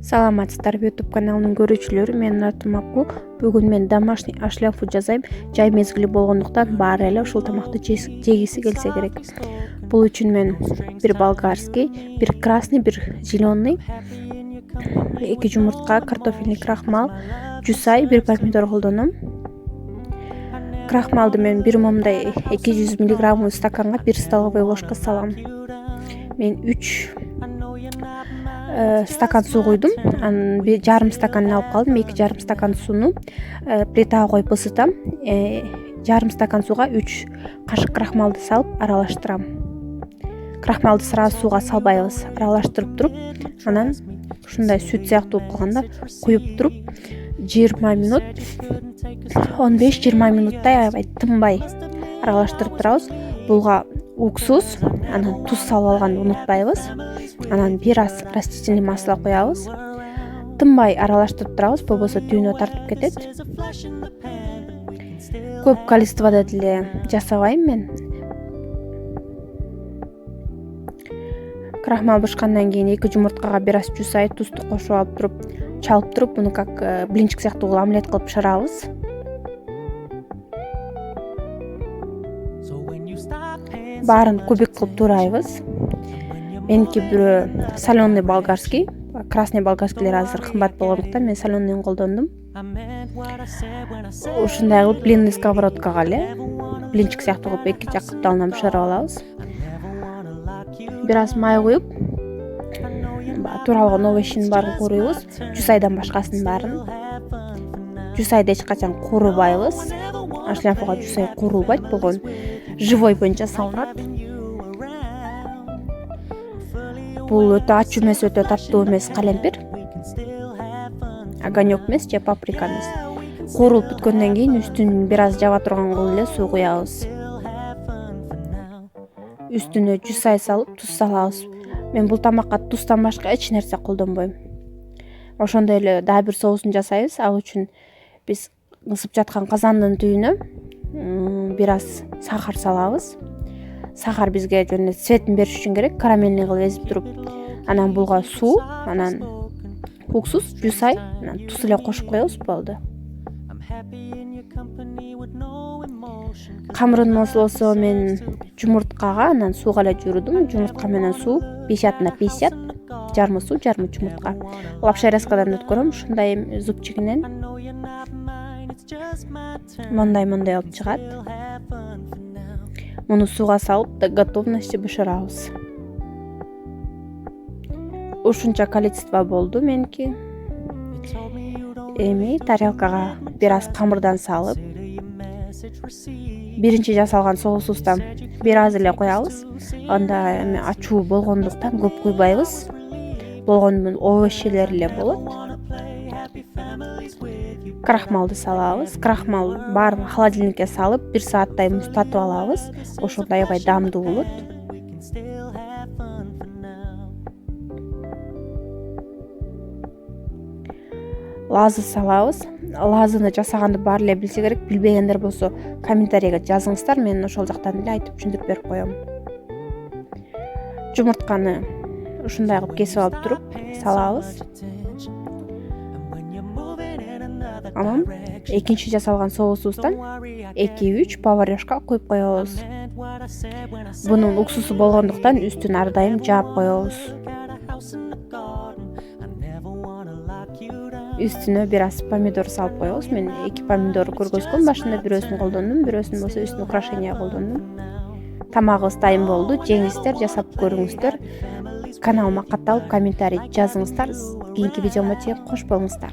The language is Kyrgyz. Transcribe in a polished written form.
Саламатсыздарбы, YouTube каналынын көрүүчүлөрү. Менин атым Аку. Бүгүн мен домашний ашлафу жасайм. Жай мезгили болгондуктан баары эле ушул тамакты жегиси келсе керек. Бул үчүн мен бир болгарский, бир красный, бир зеленый, 2 жумуртка, картофельный крахмал, жусай, бир помидор колдоном. Крахмалды мен бир момундай 200 мг стаканга 1 столовый ложка салам. Мен 3 стакан суу куйдум. Анан жарым стаканын алып калдым. 2,5 стакан сууну плитага коюп ысытам. Жарым стакан сууга 3 кашык крахмалды салып аралаштырам. Крахмалды сразу сууга салбайбыз. Аралаштырып туруп, анан ушундай сүт сыяктуу болуп калганда куюп туруп 20 минут, 15-20 минуттай аябай тынбай аралаштырып турабыз. Булга уксус, анан туз салып алганды унутпайбыз. Анан бир аз растительный масло куябыз. Тынбай аралаштырып турабыз, болбосо түйүнө тартып кетет. Көп количестводо деле жасабайм мен. Крахмал бышкандан кийин 2 жумурткага бир аз жусай, тузду кошуп алып туруп, чалып туруп, буну как блинчик сыяктуу омлет кылып бышырабыз. Баарын кубик кылып туурайбыз. Меники бирөө соленый болгарский, красный болгарскийлер азыр кымбат болгондуктан мен соленыйын колдондум. Ушундай кылып блинный сковородкага эле блинчик сыяктуу кылып эки жак капталынан бышырып алабыз. Бир аз май куюп, тууралган овощинин баарын кууруйбуз. Жусайдан башкасынын баарын. Жусайды эч качан куурубайбыз. Ашляфуга жусай куурулбайт, болгон живой боюнча салынат. Бул өтө ачуу эмес, өтө таттуу эмес калемпир. Огонек эмес же паприка эмес. Куурулуп бүткөндөн кийин үстүн бир аз жаба турган кылып эле суу куябыз. Үстүнө жусай салып, туз салабыз. Мен бул тамакка туздан башка эч нерсе колдонбойм. Ошондой эле дагы бир соусун жасайбыз. Ал үчүн биз ысып жаткан казандын түбүнө бир аз сахар салабыз. Сахар бизге жөн цветин бериш үчүн керек, карамельный кылып эзип туруп, анан булга суу, анан уксус, жусай, анан туз эле кошуп коебуз, болду. Камырын болсо мен жумурткага, анан сууга эле жуурдум. Жумуртка менен суу 50 на 50, жарымы суу, жарымы жумуртка. Лапшерезкадан өткөрөм, ушундай зубчигинен мондай болуп чыгат. Муну сууга салып до готовности бышырабыз. Ушунча количество болду меники. Эми тарелкага бир аз камырдан салып, биринчи жасалган соусубуздан бир аз эле коябыз. Анда эми ачуу болгондуктан көп куйбайбыз. Болгону овощелер эле болот. Крахмалды салабыз. Крахмал баарын холодильникке салып, 1 сааттай муздатып алабыз. Ошондо аябай даамдуу болот. Лазы салабыз. Лазыны жасаганды баары эле билсе керек. Билбегендер болсо комментарийге жазыңыздар, мен ошол жактан эле айтып түшүндүрүп берип коем. Жумуртканы ушундай кылып кесип алып туруп салабыз. Анан экинчи жасалган соусубуздан 2-3 поварешка куюп коебуз. Бунун уксусу болгондуктан үстүн ар дайым жаап коебуз. Үстүнө бир аз помидор салып коебуз. Мен 2 помидор көргөзгөм, башында бирөөсүн колдондум, бирөөсүн болсо үстүн украшение колдондум. Тамагыбыз дайым болду. Жеңиңиздер, жасап көрүңүздөр. Каналыма катталып, комментарий жазыңыздар. Кийинки видеомо чейин кош болуңуздар.